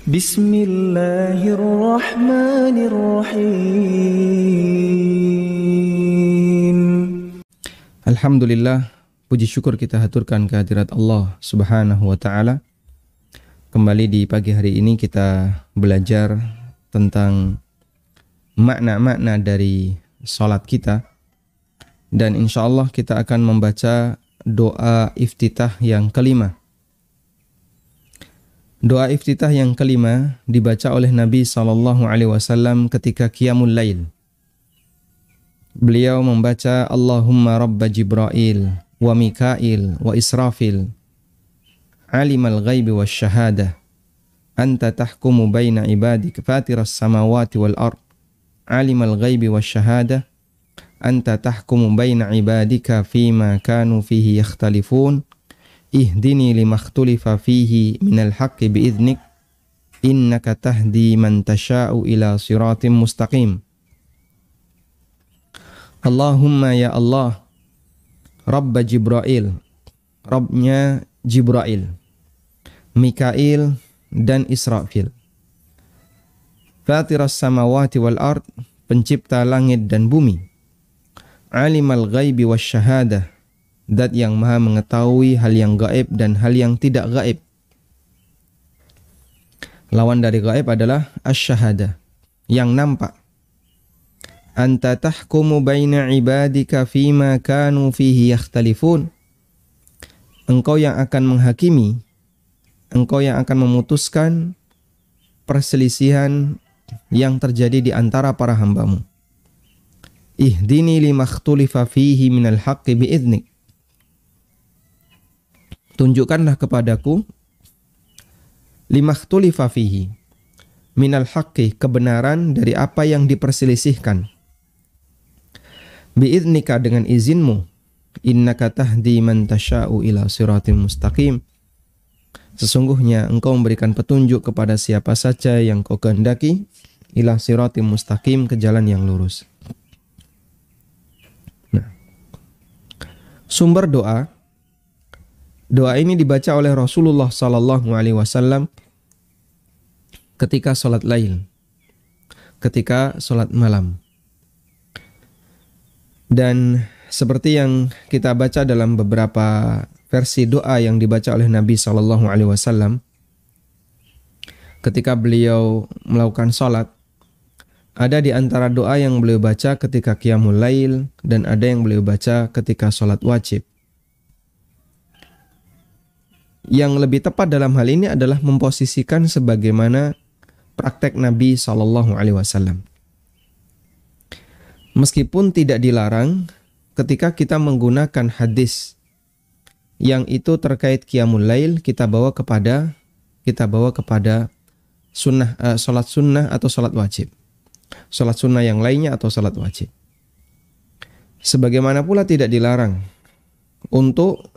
Bismillahirrahmanirrahim. Alhamdulillah, puji syukur kita haturkan kehadirat Allah Subhanahu wa ta'ala. Kembali di pagi hari ini kita belajar tentang makna-makna dari salat kita. Dan insya Allah kita akan membaca doa iftitah yang kelima. Doa iftitah yang kelima dibaca oleh Nabi SAW ketika Qiyamul Lail. Beliau membaca Allahumma Rabba Jibrail wa Mikail wa Israfil alimal ghaibi wa syahadah anta tahkumu baina ibadik fatiras samawati wal ard alimal ghaibi wa syahadah anta tahkumu baina ibadika fima kanu fihi yakhtalifun ihdini limakhtulifa fihi minal haqqi biidhnik innaka tahdi man tasha'u ila siratim mustaqim. Allahumma ya Allah Rabba Jibrail, Rabbnya Jibrail, Mikail dan Israfil, Fatiras samawati wal ard, pencipta langit dan bumi, Alimal ghaibi wasyahadah, Zat yang maha mengetahui hal yang gaib dan hal yang tidak gaib. Lawan dari gaib adalah asy-syahadah, yang nampak. Anta tahkumu baina ibadika fima kanu fihi yakhtalifun. Engkau yang akan menghakimi, engkau yang akan memutuskan perselisihan yang terjadi di antara para hambamu. Ihdini limakhtulifa fihi minal haqqi biidhnik. Tunjukkanlah kepadaku limakhtulifa fihi minal haqqi, kebenaran dari apa yang diperselisihkan, biidhnika, dengan izinmu, innaka tahdi man tasha'u ila siratim mustaqim, sesungguhnya engkau memberikan petunjuk kepada siapa saja yang kau kehendaki, ila siratim mustaqim, ke jalan yang lurus. Nah, sumber doa ini dibaca oleh Rasulullah SAW ketika sholat lail, ketika sholat malam. Dan seperti yang kita baca dalam beberapa versi doa yang dibaca oleh Nabi SAW ketika beliau melakukan sholat, ada di antara doa yang beliau baca ketika Qiyamul Lail dan ada yang beliau baca ketika sholat wajib. Yang lebih tepat dalam hal ini adalah memposisikan sebagaimana praktek Nabi SAW. Meskipun tidak dilarang ketika kita menggunakan hadis yang itu terkait Qiyamul Lail, kita bawa kepada sunnah, sholat sunnah atau sholat wajib. Sholat sunnah yang lainnya atau sholat wajib. Sebagaimana pula tidak dilarang untuk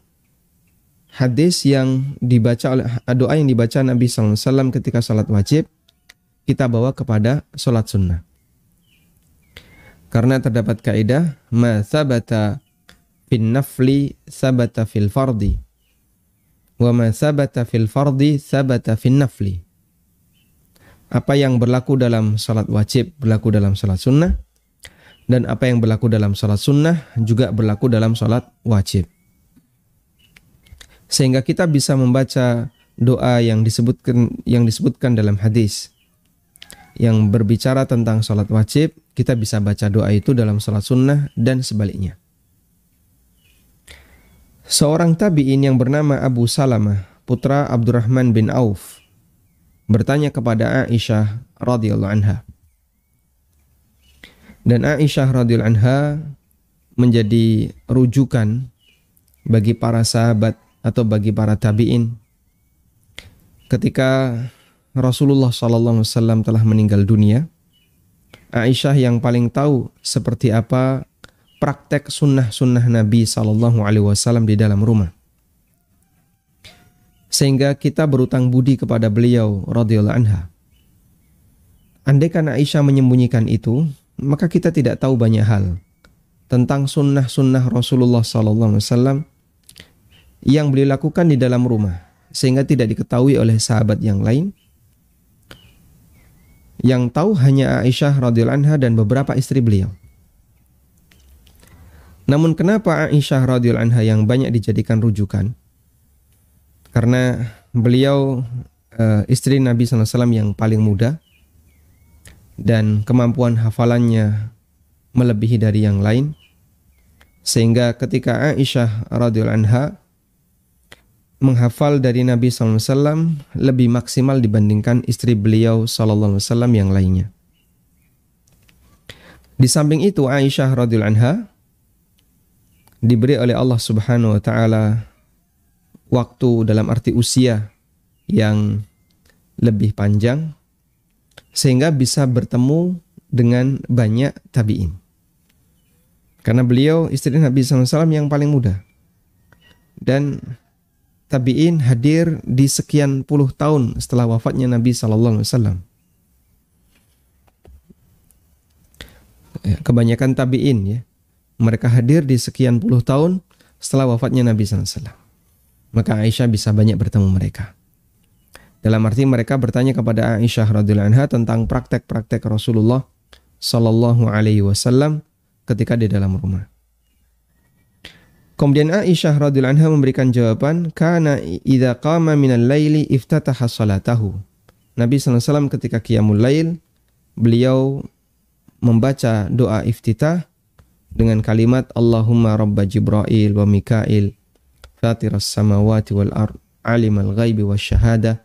hadis yang dibaca oleh doa yang dibaca Nabi SAW ketika salat wajib, kita bawa kepada salat sunnah. Karena terdapat kaidah ma thabata fin nafli thabata fil fardi wa ma thabata fil fardi thabata fin nafli. Apa yang berlaku dalam salat wajib berlaku dalam salat sunnah, dan apa yang berlaku dalam salat sunnah juga berlaku dalam salat wajib. Sehingga kita bisa membaca doa yang disebutkan dalam hadis yang berbicara tentang salat wajib, kita bisa baca doa itu dalam salat sunnah dan sebaliknya. Seorang tabi'in yang bernama Abu Salamah, putra Abdurrahman bin Auf, bertanya kepada Aisyah radhiyallahu anha. Dan Aisyah radhiyallahu anha menjadi rujukan bagi para sahabat atau bagi para tabi'in ketika Rasulullah SAW telah meninggal dunia. Aisyah yang paling tahu seperti apa praktek sunnah-sunnah Nabi SAW di dalam rumah, sehingga kita berutang budi kepada beliau radhiyallahu anha. Andaikan Aisyah menyembunyikan itu, maka kita tidak tahu banyak hal tentang sunnah-sunnah Rasulullah SAW yang beliau lakukan di dalam rumah, sehingga tidak diketahui oleh sahabat yang lain, Yang tahu hanya Aisyah radhiyallahu anha dan beberapa istri beliau. Namun kenapa Aisyah radhiyallahu anha yang banyak dijadikan rujukan? Karena beliau istri Nabi SAW yang paling muda dan kemampuan hafalannya melebihi dari yang lain. Sehingga ketika Aisyah radhiyallahu anha menghafal dari Nabi SAW lebih maksimal dibandingkan istri beliau SAW yang lainnya. Di samping itu Aisyah radhiyallahu anha diberi oleh Allah Subhanahu wa taala waktu dalam arti usia yang lebih panjang sehingga bisa bertemu dengan banyak tabi'in. Karena beliau istri Nabi SAW yang paling muda. Dan tabi'in hadir di sekian puluh tahun setelah wafatnya Nabi SAW. Kebanyakan tabi'in ya. Mereka hadir di sekian puluh tahun setelah wafatnya Nabi SAW. Maka Aisyah bisa banyak bertemu mereka. Dalam arti mereka bertanya kepada Aisyah radhiyallahu anha tentang praktek-praktek Rasulullah sallallahu alaihi wasallam ketika di dalam rumah. Kemudian Aisyah radhiyallahu anha memberikan jawaban, kana idza qama minal laili iftataha salatahu. Nabi SAW ketika qiyamul lail, beliau membaca doa iftitah dengan kalimat Allahumma rabba Jibril wa Mikail fatiras samawati wal ard alimal ghaibi wasyahadah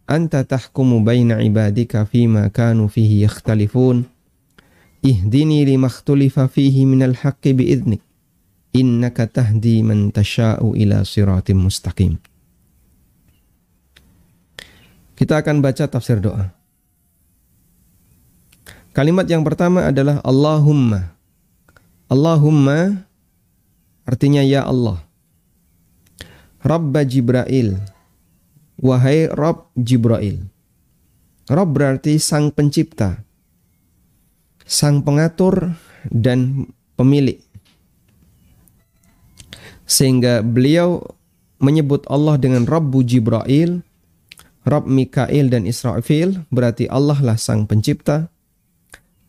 anta tahkumu baina ibadika fima kanu fihi yakhtalifun ihdini lima ikhtalifa fihi minal haqqi biidnik innaka tahdi man tasha'u ila siratim mustaqim. Kita akan baca tafsir doa. Kalimat yang pertama adalah Allahumma. Allahumma artinya ya Allah. Rabba Jibril. Wahai Rabb Jibril. Rabb berarti sang pencipta, sang pengatur dan pemilik. Sehingga beliau menyebut Allah dengan Rabbu Jibril, Rabb Mikail dan Israfil, berarti Allah lah sang pencipta,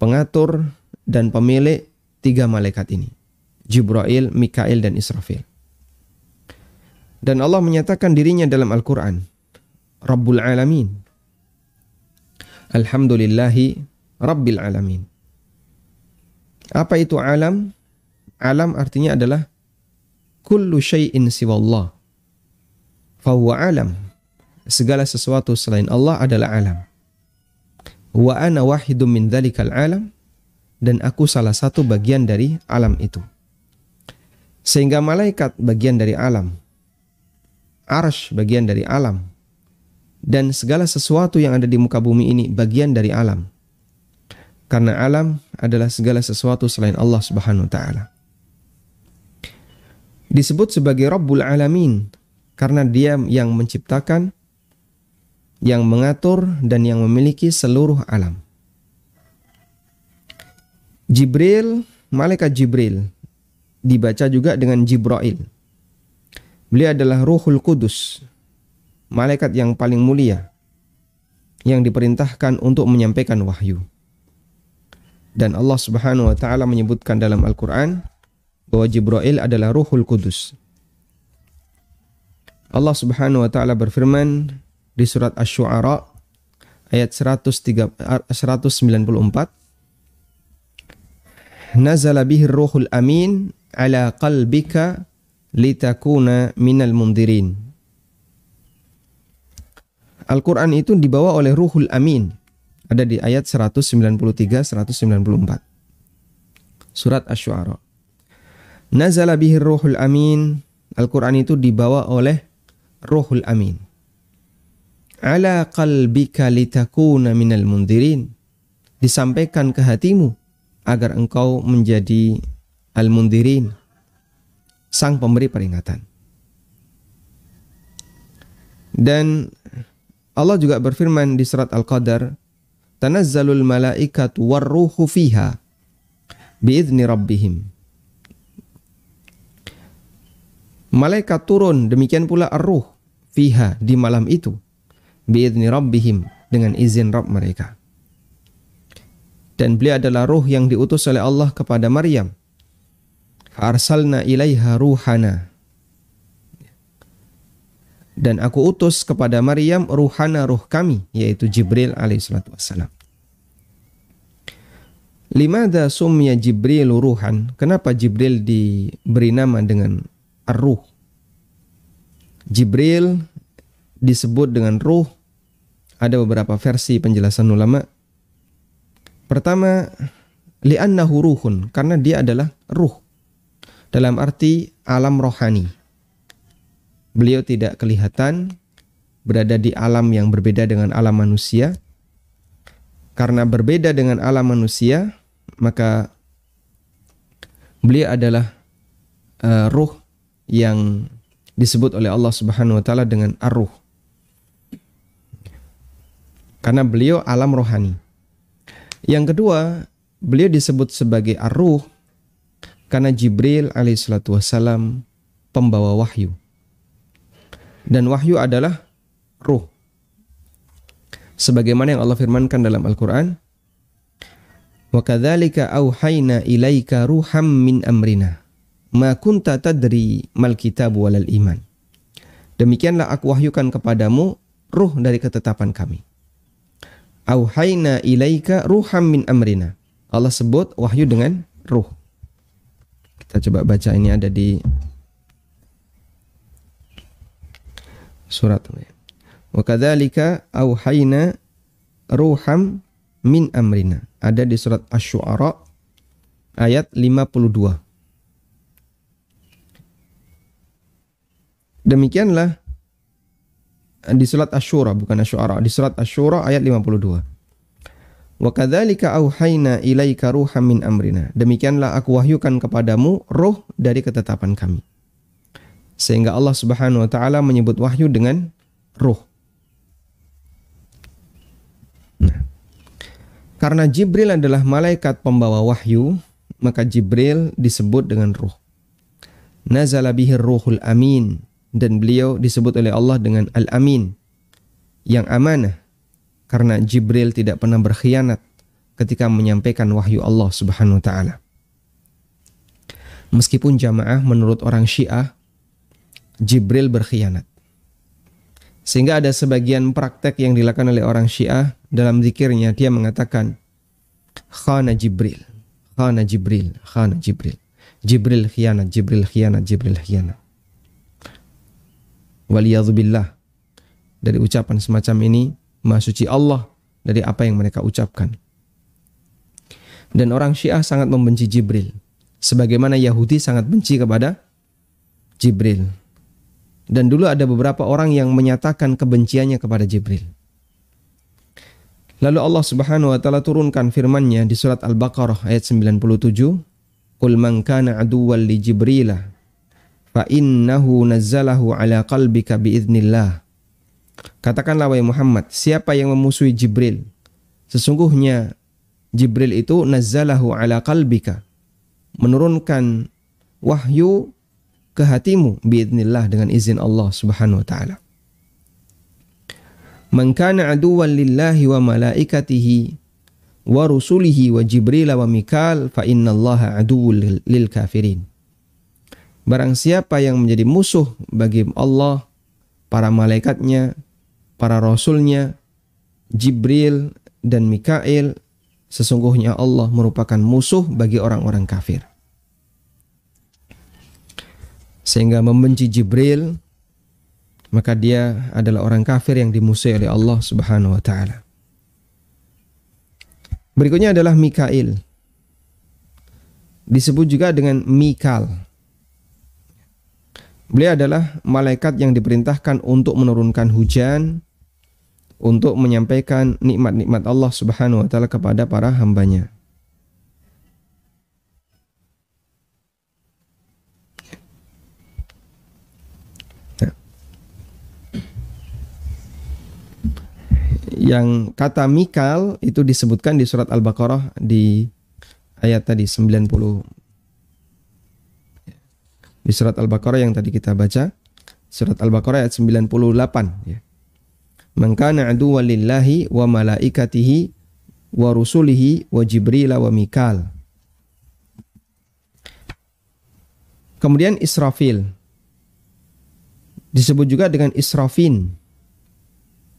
pengatur dan pemilik tiga malaikat ini, Jibril, Mikail dan Israfil. Dan Allah menyatakan dirinya dalam Al-Quran, Rabbul Alamin. Alhamdulillahi Rabbil Alamin. Apa itu alam? Alam artinya adalah kullu syai'in siwallah fahuwa alam. Segala sesuatu selain Allah adalah alam. Wa ana wahidun min dhalikal alam. Dan aku salah satu bagian dari alam itu. Sehingga malaikat bagian dari alam, arsy bagian dari alam, dan segala sesuatu yang ada di muka bumi ini bagian dari alam. Karena alam adalah segala sesuatu selain Allah Subhanahu wa taala. Disebut sebagai Rabbul Alamin karena dia yang menciptakan, yang mengatur dan yang memiliki seluruh alam. Jibril, malaikat Jibril, dibaca juga dengan Jibril. Beliau adalah Ruhul Kudus, malaikat yang paling mulia, yang diperintahkan untuk menyampaikan wahyu. Dan Allah Subhanahu wa taala menyebutkan dalam Al-Quran bahwa Jibril adalah Ruhul Kudus. Allah Subhanahu wa taala berfirman di surat Asy-Syu'ara ayat 194, Nazala bihir ruhul amin ala qalbika litakuna minal mundirin. Al-Quran itu dibawa oleh Ruhul Amin. Ada di ayat 193-194. Surat Asy-Syu'ara. Nazala bihir ruhul amin. Al-Quran itu dibawa oleh Ruhul Amin. Ala qalbika litakuna minal mundirin. Disampaikan ke hatimu agar engkau menjadi al-mundirin, sang pemberi peringatan. Dan Allah juga berfirman di surat Al-Qadar, tanazzalul malaikatu warruhu fiha biizni rabbihim. Malaikat turun, demikian pula ar-ruh fiha, di malam itu, biizni rabbihim, dengan izin Rabb mereka. Dan beliau adalah ruh yang diutus oleh Allah kepada Maryam. Arsalna ilaiha ruhana. Dan aku utus kepada Maryam ruhana, ruh kami, yaitu Jibril alaihissalatu wassalam. Limadha sumya Jibril ruhan? Kenapa Jibril diberi nama dengan ar-ruh? Jibril disebut dengan ruh. Ada beberapa versi penjelasan ulama. Pertama, li'annahu ruhun, karena dia adalah ruh. Dalam arti alam rohani. Beliau tidak kelihatan, berada di alam yang berbeda dengan alam manusia. Karena berbeda dengan alam manusia, maka beliau adalah ruh yang disebut oleh Allah Subhanahu wa taala dengan ar-ruh. Karena beliau alam rohani. Yang kedua, beliau disebut sebagai ar-ruh karena Jibril alaihissalatu wassalam pembawa wahyu. Dan wahyu adalah ruh. Sebagaimana yang Allah firmankan dalam Al-Quran, wa kadzalika auhayna ilaika ruham min amrina ma kunta tadri mal kitab walal iman. Demikianlah aku wahyukan kepadamu ruh dari ketetapan kami. Auhayna ilaika ruham min amrina. Allah sebut wahyu dengan ruh. Kita coba baca, ini ada di surat. Wa kadzalika auhayna ruham min amrina. Ada di surat Asy-Syu'ara ayat 52. Demikianlah di surat Asy-Syura, bukan Asy-Syu'ara, di surat Asy-Syura ayat 52. Wa kadzalika auhayna ilaika ruham min amrina. Demikianlah aku wahyukan kepadamu ruh dari ketetapan kami. Sehingga Allah Subhanahu wa taala menyebut wahyu dengan ruh. Nah, karena Jibril adalah malaikat pembawa wahyu, maka Jibril disebut dengan ruh. Nazala bihir ruhul amin. Dan beliau disebut oleh Allah dengan Al-Amin, yang amanah, karena Jibril tidak pernah berkhianat ketika menyampaikan wahyu Allah Subhanahu wa taala. Meskipun jamaah menurut orang Syiah, Jibril berkhianat. Sehingga ada sebagian praktek yang dilakukan oleh orang Syiah dalam zikirnya, dia mengatakan khana Jibril, khana Jibril, khana Jibril. Jibril khianat, Jibril khianat, Jibril khianat. Waliyadzubillah. Dari ucapan semacam ini, Maha Suci Allah dari apa yang mereka ucapkan. Dan orang Syiah sangat membenci Jibril, sebagaimana Yahudi sangat benci kepada Jibril. Dan dulu ada beberapa orang yang menyatakan kebenciannya kepada Jibril. Lalu Allah Subhanahu wa taala turunkan firman-Nya di surat Al-Baqarah ayat 97, "Qul man kana aduwwan li Jibrila fa innahu nazzalahu ala qalbika biiznillah." Katakanlah wahai Muhammad, siapa yang memusuhi Jibril, sesungguhnya Jibril itu nazzalahu ala qalbika, menurunkan wahyu ke hatimu biiznillah, dengan izin Allah Subhanahu wa taala. Man kana aduwwan lillahi wa malaikatihi wa rusulihi wa Jibril wa Mikal fa innallaha aduwwul lil kafirin. Barang siapa yang menjadi musuh bagi Allah, para malaikatnya, para rasulnya, Jibril dan Mikail, sesungguhnya Allah merupakan musuh bagi orang-orang kafir. Sehingga membenci Jibril, maka dia adalah orang kafir yang dimusuhi oleh Allah Subhanahu wa taala. Berikutnya adalah Mikail. Disebut juga dengan Mikal. Beliau adalah malaikat yang diperintahkan untuk menurunkan hujan, untuk menyampaikan nikmat-nikmat Allah Subhanahu wa taala kepada para hambanya. Yang kata Mikal itu disebutkan di surat Al-Baqarah di ayat tadi 90. Di surat Al-Baqarah yang tadi kita baca, surat Al-Baqarah ayat 98 ya. Man kana aduwwan lillahi wa malaikatihi wa rusulihi wa Jibril wa Mikal. Kemudian Israfil disebut juga dengan Israfin.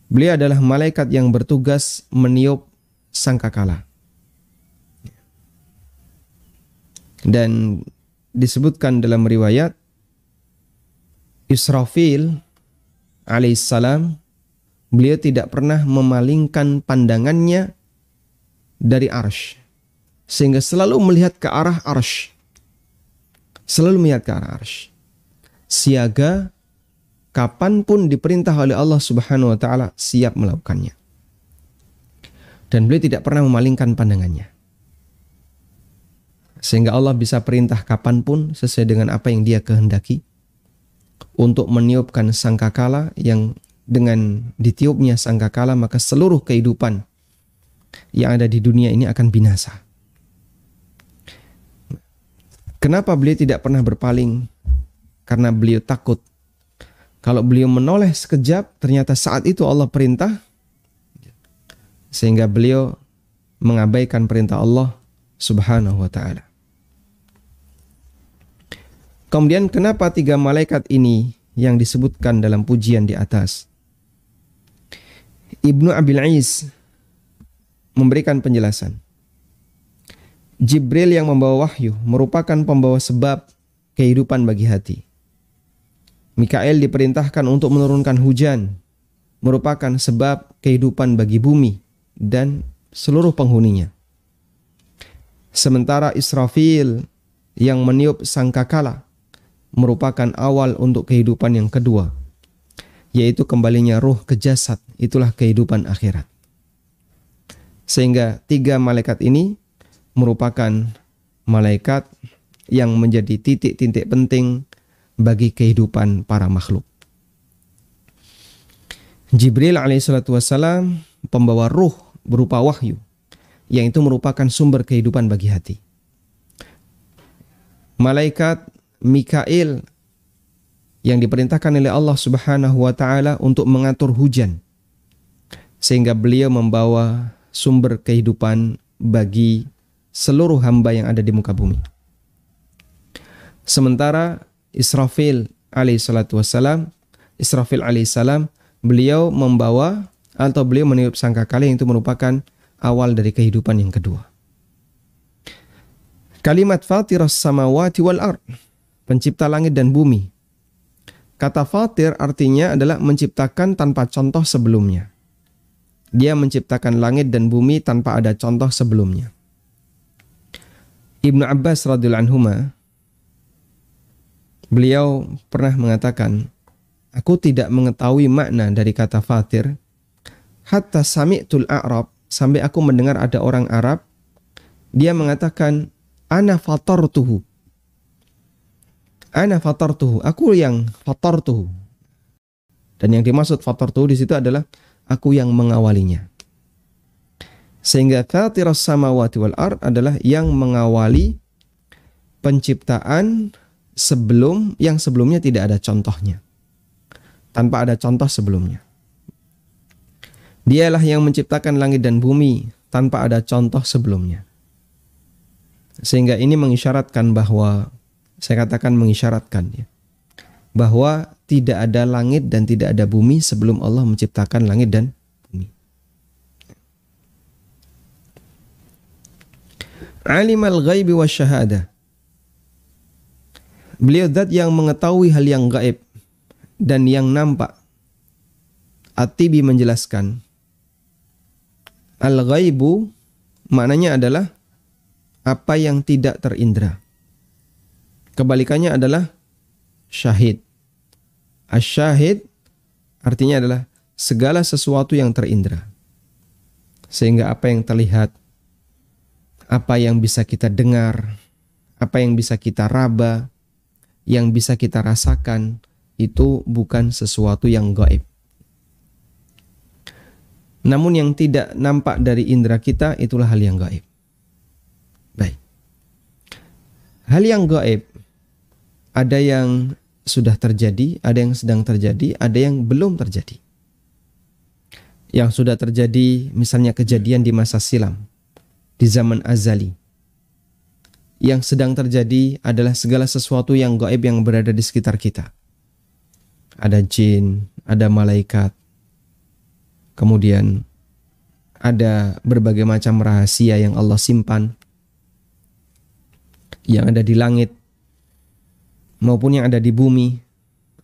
Beliau adalah malaikat yang bertugas meniup sangkakala. Dan disebutkan dalam riwayat Israfil alaihissalam, beliau tidak pernah memalingkan pandangannya dari arsy, sehingga selalu melihat ke arah arsy. Selalu melihat ke arah arsy. Siaga, kapanpun diperintah oleh Allah Subhanahu wa Ta'ala, siap melakukannya. Dan beliau tidak pernah memalingkan pandangannya, sehingga Allah bisa perintah kapanpun sesuai dengan apa yang Dia kehendaki untuk meniupkan sangkakala, yang dengan ditiupnya sangkakala maka seluruh kehidupan yang ada di dunia ini akan binasa. Kenapa beliau tidak pernah berpaling? Karena beliau takut kalau beliau menoleh sekejap, ternyata saat itu Allah perintah, sehingga beliau mengabaikan perintah Allah Subhanahu wa Ta'ala. Kemudian kenapa 3 malaikat ini yang disebutkan dalam pujian di atas? Ibnu Abil Is memberikan penjelasan. Jibril yang membawa wahyu merupakan pembawa sebab kehidupan bagi hati. Mikail diperintahkan untuk menurunkan hujan, merupakan sebab kehidupan bagi bumi dan seluruh penghuninya. Sementara Israfil yang meniup sangkakala merupakan awal untuk kehidupan yang kedua, yaitu kembalinya ruh ke jasad, itulah kehidupan akhirat. Sehingga 3 malaikat ini merupakan malaikat yang menjadi titik-titik penting bagi kehidupan para makhluk. Jibril alaihissalatu wassalam, pembawa ruh berupa wahyu, yang itu merupakan sumber kehidupan bagi hati. Malaikat Mikail yang diperintahkan oleh Allah Subhanahu wa Ta'ala untuk mengatur hujan, sehingga beliau membawa sumber kehidupan bagi seluruh hamba yang ada di muka bumi. Sementara Israfil alaihissalam, beliau membawa atau beliau meniup sangkakala, yang itu merupakan awal dari kehidupan yang kedua. Kalimat fatiras samawati wal ard, pencipta langit dan bumi. Kata fatir artinya adalah menciptakan tanpa contoh sebelumnya. Dia menciptakan langit dan bumi tanpa ada contoh sebelumnya. Ibnu Abbas radhiyallahu anhuma, beliau pernah mengatakan, aku tidak mengetahui makna dari kata fatir hatta sami'tul a'rab, sampai aku mendengar ada orang Arab, dia mengatakan ana fatartuhu, aku yang fatartuhu. Dan yang dimaksud fatartuhu di situ adalah aku yang mengawalinya. Sehingga fatiras samawati wal ard adalah yang mengawali penciptaan yang sebelumnya tidak ada contohnya. Tanpa ada contoh sebelumnya. Dialah yang menciptakan langit dan bumi tanpa ada contoh sebelumnya. Sehingga ini mengisyaratkan bahwa, saya katakan mengisyaratkan ya, bahwa tidak ada langit dan tidak ada bumi sebelum Allah menciptakan langit dan bumi. Alimal ghaibi wasyahadah. Beliau zat yang mengetahui hal yang gaib dan yang nampak. At-Tibi menjelaskan, al-ghaibu maknanya adalah apa yang tidak terindra. Kebalikannya adalah syahid. Asy-syahid artinya adalah segala sesuatu yang terindra. Sehingga apa yang terlihat, apa yang bisa kita dengar, apa yang bisa kita raba, yang bisa kita rasakan, itu bukan sesuatu yang gaib. Namun yang tidak nampak dari indera kita, itulah hal yang gaib. Baik. Hal yang gaib, ada yang sudah terjadi, ada yang sedang terjadi, ada yang belum terjadi. yang sudah terjadi, misalnya kejadian di masa silam, di zaman azali. Yang sedang terjadi adalah segala sesuatu yang gaib yang berada di sekitar kita. Ada jin, ada malaikat, kemudian ada berbagai macam rahasia yang Allah simpan, yang ada di langit maupun yang ada di bumi.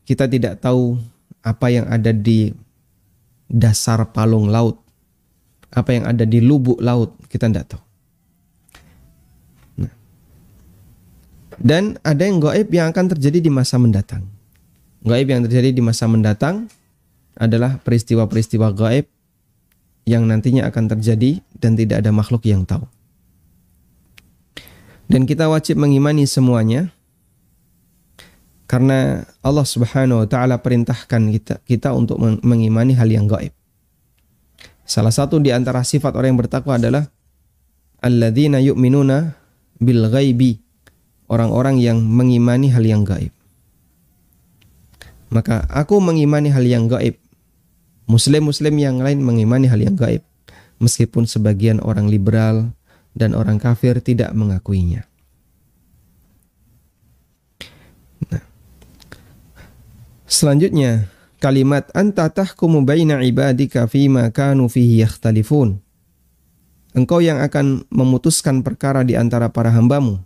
Kita tidak tahu apa yang ada di dasar palung laut, apa yang ada di lubuk laut, kita tidak tahu. Dan ada yang gaib yang akan terjadi di masa mendatang. Gaib yang terjadi di masa mendatang adalah peristiwa-peristiwa gaib yang nantinya akan terjadi dan tidak ada makhluk yang tahu. Dan kita wajib mengimani semuanya karena Allah Subhanahu wa taala perintahkan kita untuk mengimani hal yang gaib. Salah satu di antara sifat orang yang bertakwa adalah alladzina yu'minuna bil ghaibi, orang-orang yang mengimani hal yang gaib. Maka aku mengimani hal yang gaib. Muslim-muslim yang lain mengimani hal yang gaib, meskipun sebagian orang liberal dan orang kafir tidak mengakuinya. Selanjutnya, kalimat anta tahkumu baina ibadika fima kanu fihi yakhtalifun. Engkau yang akan memutuskan perkara di antara para hambamu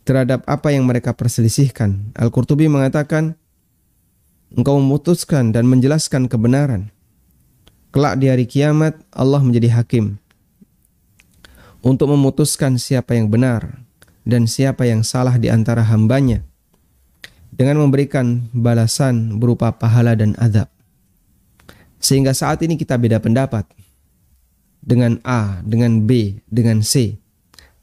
terhadap apa yang mereka perselisihkan. Al-Qurtubi mengatakan, engkau memutuskan dan menjelaskan kebenaran. Kelak di hari kiamat, Allah menjadi hakim untuk memutuskan siapa yang benar dan siapa yang salah di antara hambanya, dengan memberikan balasan berupa pahala dan azab. Sehingga saat ini kita beda pendapat dengan A, dengan B, dengan C.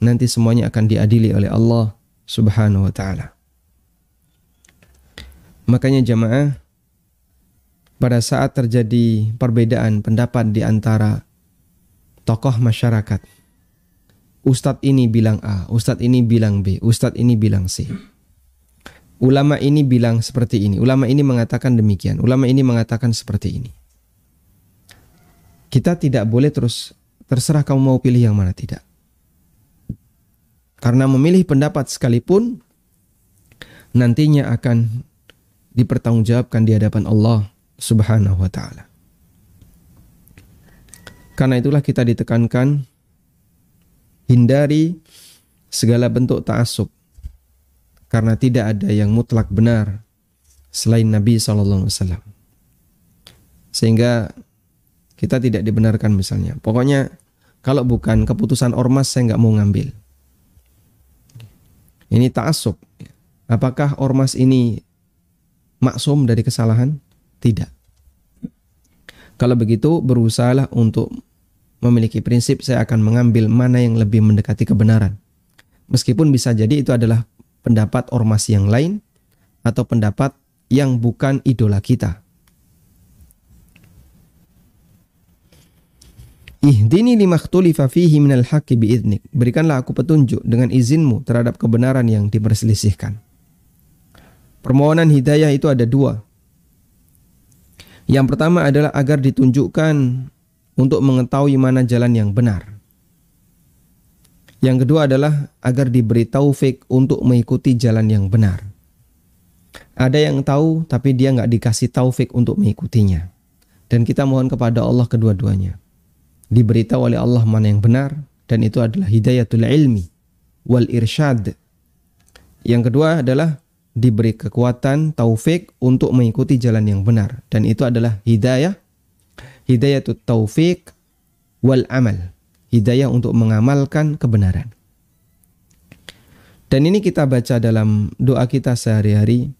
Nanti semuanya akan diadili oleh Allah Subhanahu wa ta'ala. Makanya jamaah, pada saat terjadi perbedaan pendapat di antara tokoh masyarakat, ustadz ini bilang A, ustadz ini bilang B, ustadz ini bilang C, ulama ini bilang seperti ini, ulama ini mengatakan demikian, ulama ini mengatakan seperti ini. Kita tidak boleh terserah kamu mau pilih yang mana, tidak. Karena memilih pendapat sekalipun nantinya akan dipertanggungjawabkan di hadapan Allah Subhanahu wa ta'ala. Karena itulah kita ditekankan hindari segala bentuk ta'assub, karena tidak ada yang mutlak benar selain Nabi SAW. Sehingga kita tidak dibenarkan misalnya, pokoknya kalau bukan keputusan ormas saya nggak mau ngambil. Ini ta'assub. Apakah ormas ini maksum dari kesalahan? Tidak. Kalau begitu, berusahalah untuk memiliki prinsip saya akan mengambil mana yang lebih mendekati kebenaran. Meskipun bisa jadi itu adalah pendapat ormas yang lain atau pendapat yang bukan idola kita. Ihdini limakhtulifa fihi minal haqqi biidnik. Berikanlah aku petunjuk dengan izinmu terhadap kebenaran yang diperselisihkan. Permohonan hidayah itu ada dua. Yang pertama adalah agar ditunjukkan untuk mengetahui mana jalan yang benar. Yang kedua adalah agar diberi taufik untuk mengikuti jalan yang benar. Ada yang tahu tapi dia nggak dikasih taufik untuk mengikutinya. Dan kita mohon kepada Allah kedua-duanya. Diberitahu oleh Allah mana yang benar, dan itu adalah hidayatul ilmi wal irsyad. Yang kedua adalah diberi kekuatan taufik untuk mengikuti jalan yang benar, dan itu adalah hidayatut taufik wal amal, hidayah untuk mengamalkan kebenaran. Dan ini kita baca dalam doa kita sehari-hari,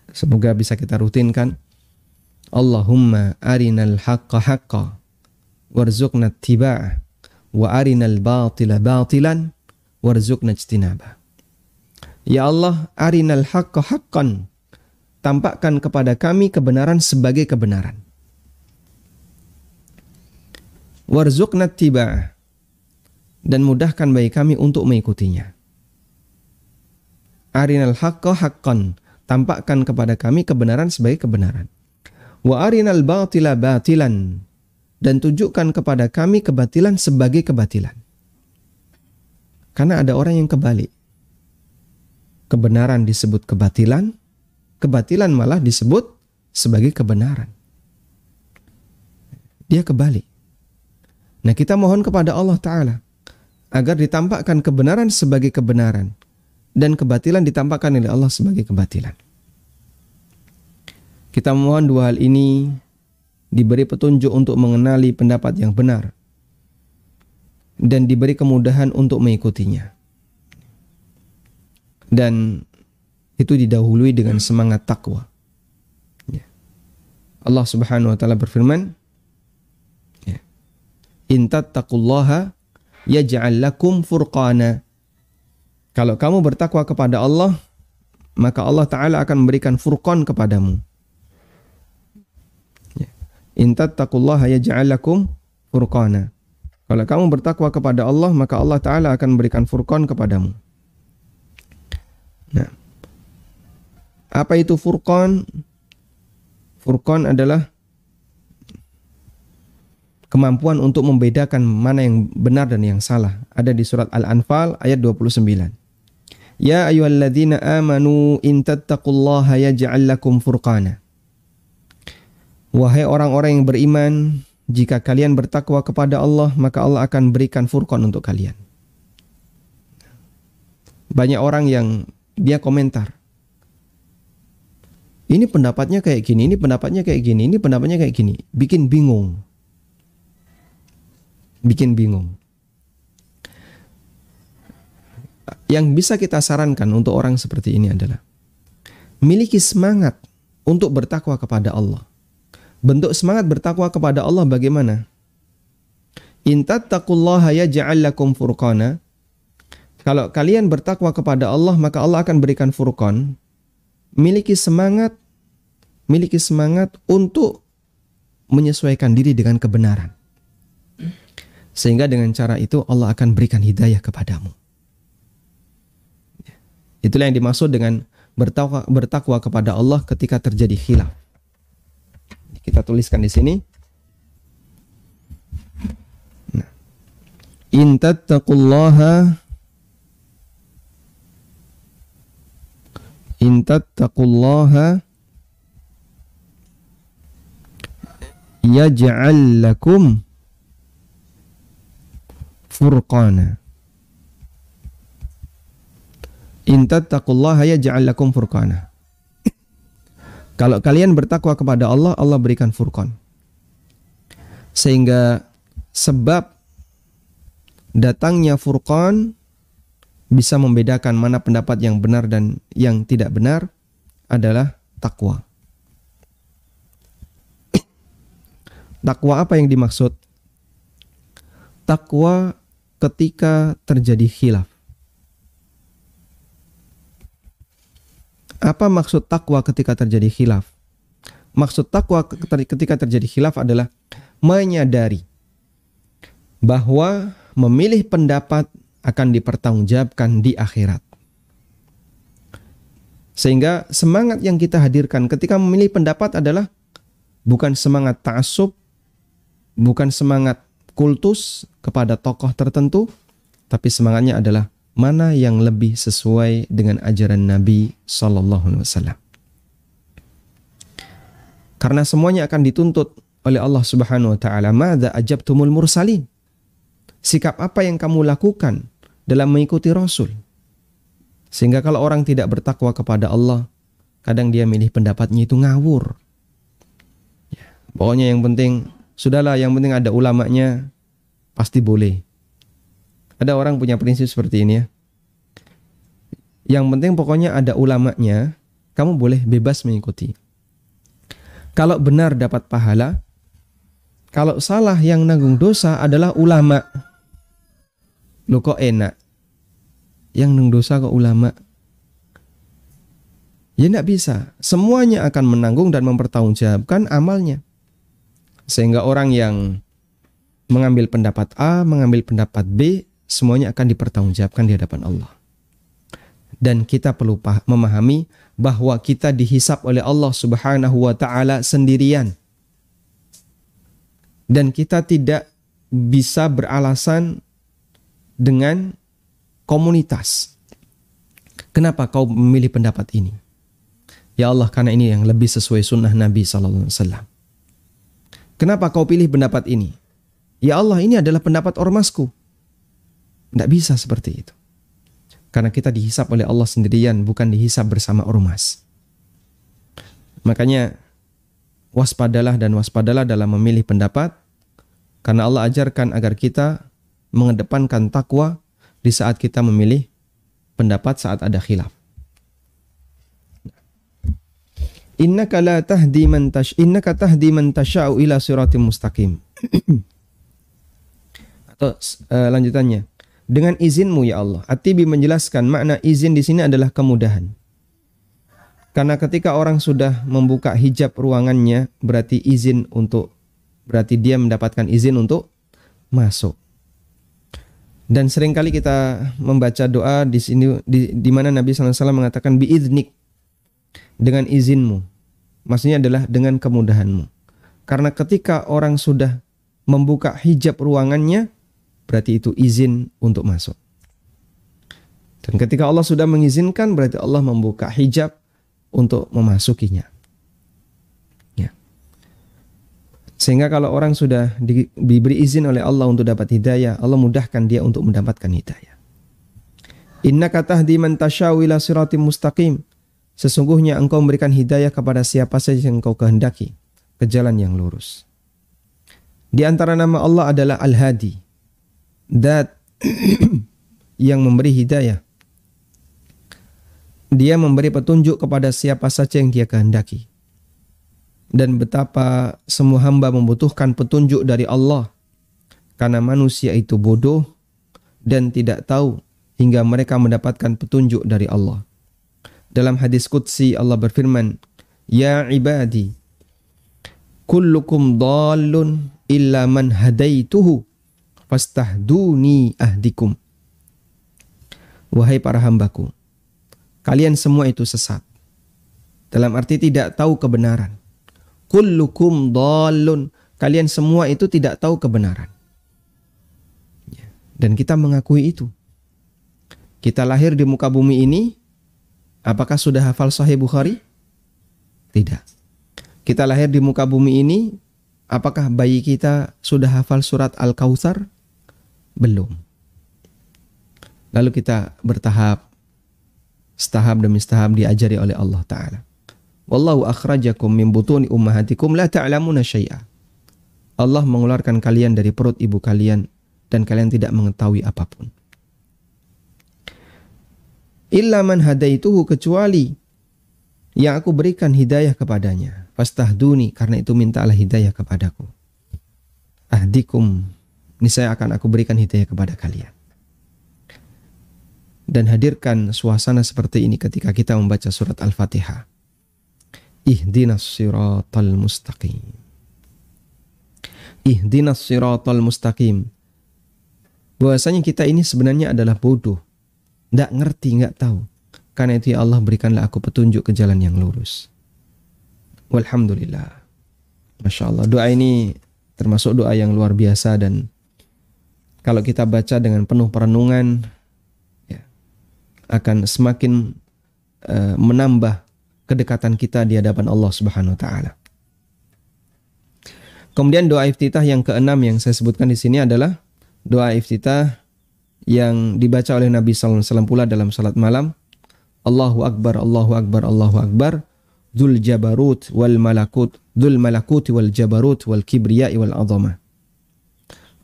semoga bisa kita rutinkan. Allahumma arinal haqqa haqqa warzuqna ittiba'ah wa arinal batila batilan warzuqna ijtinabah. Ya Allah, arinal haqqa haqqan, tampakkan kepada kami kebenaran sebagai kebenaran. Warzuqna ittiba'ah, dan mudahkan bagi kami untuk mengikutinya. Arinal haqqa haqqan, tampakkan kepada kami kebenaran sebagai kebenaran. Wa arinal batila batilan, dan tunjukkan kepada kami kebatilan sebagai kebatilan. Karena ada orang yang kebalik. Kebenaran disebut kebatilan, kebatilan malah disebut sebagai kebenaran. Dia kebalik. Nah, kita mohon kepada Allah Ta'ala agar ditampakkan kebenaran sebagai kebenaran dan kebatilan ditampakkan oleh Allah sebagai kebatilan. Kita mohon dua hal ini diberi petunjuk untuk mengenali pendapat yang benar dan diberi kemudahan untuk mengikutinya. Dan itu didahului dengan semangat takwa. Allah Subhanahu wa taala berfirman, "In tattaqullaha yaj'al lakum furqana." Kalau kamu bertakwa kepada Allah, maka Allah Ta'ala akan memberikan furqan kepadamu. In tattaqullaha yaj'al lakum furqana. Kalau kamu bertakwa kepada Allah, maka Allah Ta'ala akan memberikan furqan kepadamu. Nah, apa itu furqan? Furqan adalah kemampuan untuk membedakan mana yang benar dan yang salah. Ada di surat Al-Anfal ayat 29. Ya ayyuhalladzina amanu in tattaqullaha yaj'al lakum furqana. Wahai orang-orang yang beriman, jika kalian bertakwa kepada Allah, maka Allah akan berikan furqan untuk kalian. Banyak orang yang dia komentar, ini pendapatnya kayak gini, ini pendapatnya kayak gini, ini pendapatnya kayak gini. Bikin bingung. Bikin bingung. Yang bisa kita sarankan untuk orang seperti ini adalah miliki semangat untuk bertakwa kepada Allah. Bentuk semangat bertakwa kepada Allah bagaimana? In tattaqullaha yaj'al lakum furqana. Kalau kalian bertakwa kepada Allah, maka Allah akan berikan furqan. Miliki semangat untuk menyesuaikan diri dengan kebenaran. Sehingga dengan cara itu Allah akan berikan hidayah kepadamu. Itulah yang dimaksud dengan bertakwa kepada Allah ketika terjadi khilaf. Kita tuliskan di sini. Nah. In tattaqullaha yaj'al lakum furqana. In tattaqullaha yaj'al lakum furqana. Kalau kalian bertakwa kepada Allah, Allah berikan furqan. Sehingga sebab datangnya furqan bisa membedakan mana pendapat yang benar dan yang tidak benar adalah takwa. Takwa apa yang dimaksud? Takwa ketika terjadi khilaf. Apa maksud takwa ketika terjadi khilaf? Maksud takwa ketika terjadi khilaf adalah menyadari bahwa memilih pendapat akan dipertanggungjawabkan di akhirat. Sehingga semangat yang kita hadirkan ketika memilih pendapat adalah bukan semangat ta'assub, bukan semangat kultus kepada tokoh tertentu, tapi semangatnya adalah mana yang lebih sesuai dengan ajaran Nabi SAW. Karena semuanya akan dituntut oleh Allah Subhanahu wa taala, "Madza ajabtumul mursalin?" Sikap apa yang kamu lakukan dalam mengikuti Rasul? Sehingga kalau orang tidak bertakwa kepada Allah, kadang dia milih pendapatnya itu ngawur. Ya, pokoknya yang penting, sudahlah, yang penting ada ulamanya, pasti boleh. Ada orang punya prinsip seperti ini ya. Yang penting pokoknya ada ulamanya, kamu boleh bebas mengikuti. Kalau benar dapat pahala, kalau salah yang nanggung dosa adalah ulama. Loh kok enak? Yang nanggung dosa kok ulama? Ya enggak bisa. Semuanya akan menanggung dan mempertanggungjawabkan amalnya. Sehingga orang yang mengambil pendapat A, mengambil pendapat B, semuanya akan dipertanggungjawabkan di hadapan Allah. Dan kita perlu memahami bahwa kita dihisab oleh Allah Subhanahu wa taala sendirian. Dan kita tidak bisa beralasan dengan komunitas. Kenapa kau memilih pendapat ini? Ya Allah, karena ini yang lebih sesuai sunnah Nabi SAW. Kenapa kau pilih pendapat ini? Ya Allah, ini adalah pendapat ormasku. Tidak bisa seperti itu. Karena kita dihisab oleh Allah sendirian, bukan dihisab bersama ormas. Makanya waspadalah dan waspadalah dalam memilih pendapat, karena Allah ajarkan agar kita mengedepankan takwa di saat kita memilih pendapat saat ada khilaf. Innaka tahdi man tasha'u ila siratim mustaqim. Atau lanjutannya, dengan izinmu ya Allah. At-Tibi menjelaskan makna izin di sini adalah kemudahan. Karena ketika orang sudah membuka hijab ruangannya, berarti dia mendapatkan izin untuk masuk. Dan seringkali kita membaca doa di sini di mana Nabi SAW mengatakan biiznik, dengan izinmu. Maksudnya adalah dengan kemudahanmu. Karena ketika orang sudah membuka hijab ruangannya, berarti itu izin untuk masuk. Dan ketika Allah sudah mengizinkan, berarti Allah membuka hijab untuk memasukinya. Ya. Sehingga kalau orang sudah diberi izin oleh Allah untuk dapat hidayah, Allah mudahkan dia untuk mendapatkan hidayah. Innaka tahdi man tasya'u ila siratim mustaqim. Sesungguhnya engkau memberikan hidayah kepada siapa saja yang engkau kehendaki ke jalan yang lurus. Di antara nama Allah adalah Al-Hadi, Zat yang memberi hidayah. Dia memberi petunjuk kepada siapa saja yang dia kehendaki. Dan betapa semua hamba membutuhkan petunjuk dari Allah, karena manusia itu bodoh dan tidak tahu hingga mereka mendapatkan petunjuk dari Allah. Dalam hadis qudsi Allah berfirman, Ya ibadi, kullukum dhalun illa man hadaituhu, fastahduni ahdikum. Wahai para hambaku, kalian semua itu sesat. Dalam arti tidak tahu kebenaran. Kullukum dhalun, kalian semua itu tidak tahu kebenaran. Dan kita mengakui itu. Kita lahir di muka bumi ini, apakah sudah hafal Sahih Bukhari? Tidak. Kita lahir di muka bumi ini, apakah bayi kita sudah hafal surat Al-Kautsar? Belum. Lalu kita bertahap, setahap demi setahap diajari oleh Allah Ta'ala. Wallahu akhrajakum min butuni ummahatikum la ta'lamuna syai'a. Allah mengeluarkan kalian dari perut ibu kalian dan kalian tidak mengetahui apapun. Illa man hadaituhu, kecuali yang aku berikan hidayah kepadanya. Fastahduni, karena itu mintalah hidayah kepadaku. Ahdikum, niscaya akan aku berikan hidayah kepada kalian. Dan hadirkan suasana seperti ini ketika kita membaca surat Al-Fatihah. Ihdinas siratal mustaqim. Ihdinas siratal mustaqim. Bahwasanya kita ini sebenarnya adalah bodoh. Tidak ngerti, nggak tahu. Karena itu ya Allah, berikanlah aku petunjuk ke jalan yang lurus. Walhamdulillah. Masya Allah. Doa ini termasuk doa yang luar biasa, dan kalau kita baca dengan penuh perenungan, ya, akan semakin menambah kedekatan kita di hadapan Allah Subhanahu wa Ta'ala. Kemudian doa iftitah yang keenam yang saya sebutkan di sini adalah doa iftitah yang dibaca oleh Nabi SAW pula dalam salat malam. Allahu Akbar, Allahu Akbar, Allahu Akbar, Dzul Jabarut wal Malakut, Dzul Malakuti wal Jabarut wal Kibriyai wal Azamah.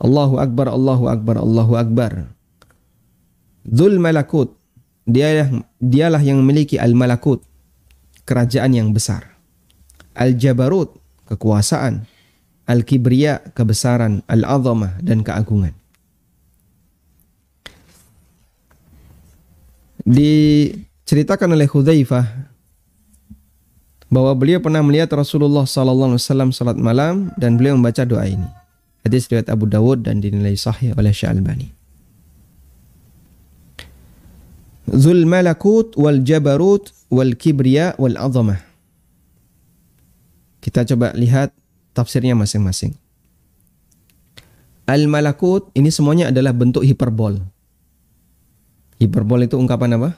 Allahu Akbar, Allahu Akbar, Allahu Akbar. Dzul Malakut, dialah yang memiliki Al-Malakut, kerajaan yang besar. Al-Jabarut, kekuasaan. Al-Kibriya, kebesaran. Al-Azamah, dan keagungan. Diceritakan oleh Hudzaifah bahwa beliau pernah melihat Rasulullah SAW salat malam dan beliau membaca doa ini. Hadis riwayat Abu Dawud dan dinilai sahih oleh Syekh Albani. Dzul malakut wal jabarut wal kibriya wal azamah. Kita coba lihat tafsirnya masing-masing. Al malakut ini semuanya adalah bentuk hiperbol. Hiperbol itu ungkapan apa?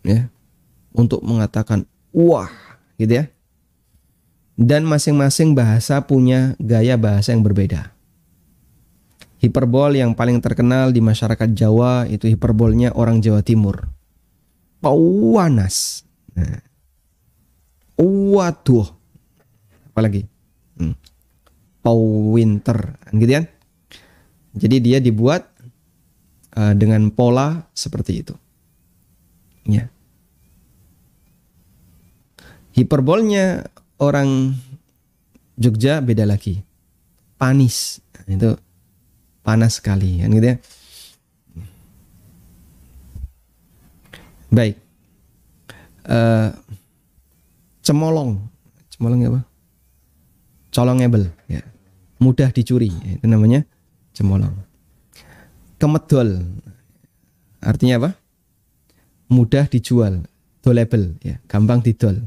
Ya, untuk mengatakan wah, gitu ya. Dan masing-masing bahasa punya gaya bahasa yang berbeda. Hiperbol yang paling terkenal di masyarakat Jawa itu hiperbolnya orang Jawa Timur. Pawanas. Nah. Waduh. Apalagi? Pawinter, gitu kan? Jadi dia dibuat dengan pola seperti itu. Ya. Hiperbolnya orang Jogja beda lagi. Panis. Itu panas sekali, kan gitu ya. Baik. Cemolong. Cemolong apa? Colongebel, ya. Mudah dicuri, itu namanya cemolong. Kemedol. Artinya apa? Mudah dijual, dolable, ya, gampang didol.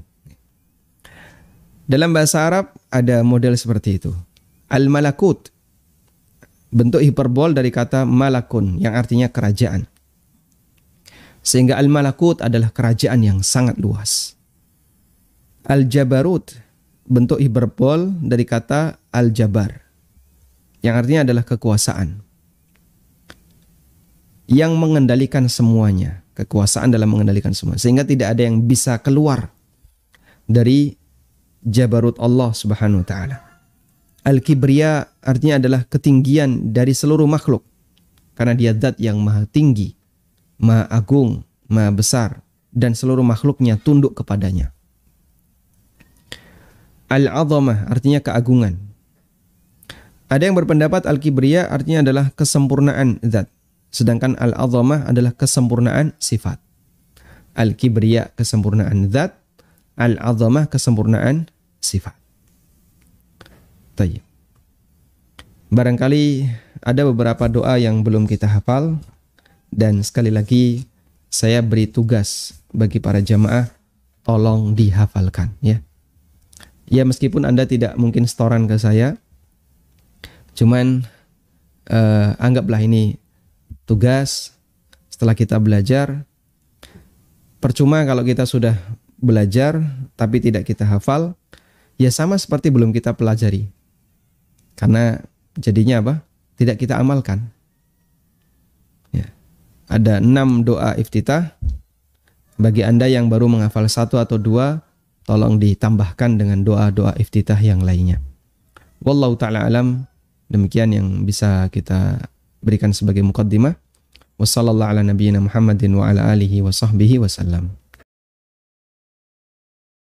Dalam bahasa Arab ada model seperti itu. Al-malakut, bentuk hiperbol dari kata malakun yang artinya kerajaan. Sehingga al-malakut adalah kerajaan yang sangat luas. Al-jabarut, bentuk hiperbol dari kata al-jabar yang artinya adalah kekuasaan. Yang mengendalikan semuanya, kekuasaan dalam mengendalikan semua, sehingga tidak ada yang bisa keluar dari jabarut Allah Subhanahu wa taala. Al-kibriya artinya adalah ketinggian dari seluruh makhluk, karena dia zat yang maha tinggi, maha agung, maha besar, dan seluruh makhluknya tunduk kepadanya. Al-azamah artinya keagungan. Ada yang berpendapat al-kibriya artinya adalah kesempurnaan zat, sedangkan al-azamah adalah kesempurnaan sifat. Al-kibriya kesempurnaan zat, al-azamah kesempurnaan sifat. Tayyib. Barangkali ada beberapa doa yang belum kita hafal, dan sekali lagi saya beri tugas bagi para jamaah, tolong dihafalkan, ya. Ya, meskipun Anda tidak mungkin setoran ke saya, cuman anggaplah ini tugas setelah kita belajar. Percuma kalau kita sudah belajar tapi tidak kita hafal, ya sama seperti belum kita pelajari. Karena jadinya apa? Tidak kita amalkan. Ya. Ada 6 doa iftitah. Bagi Anda yang baru menghafal 1 atau 2, tolong ditambahkan dengan doa-doa iftitah yang lainnya. Wallahu ta'ala alam. Demikian yang bisa kita berikan sebagai muqaddimah. Wassallallahu ala nabiyyina Muhammadin wa ala alihi wa sahbihi wasallam.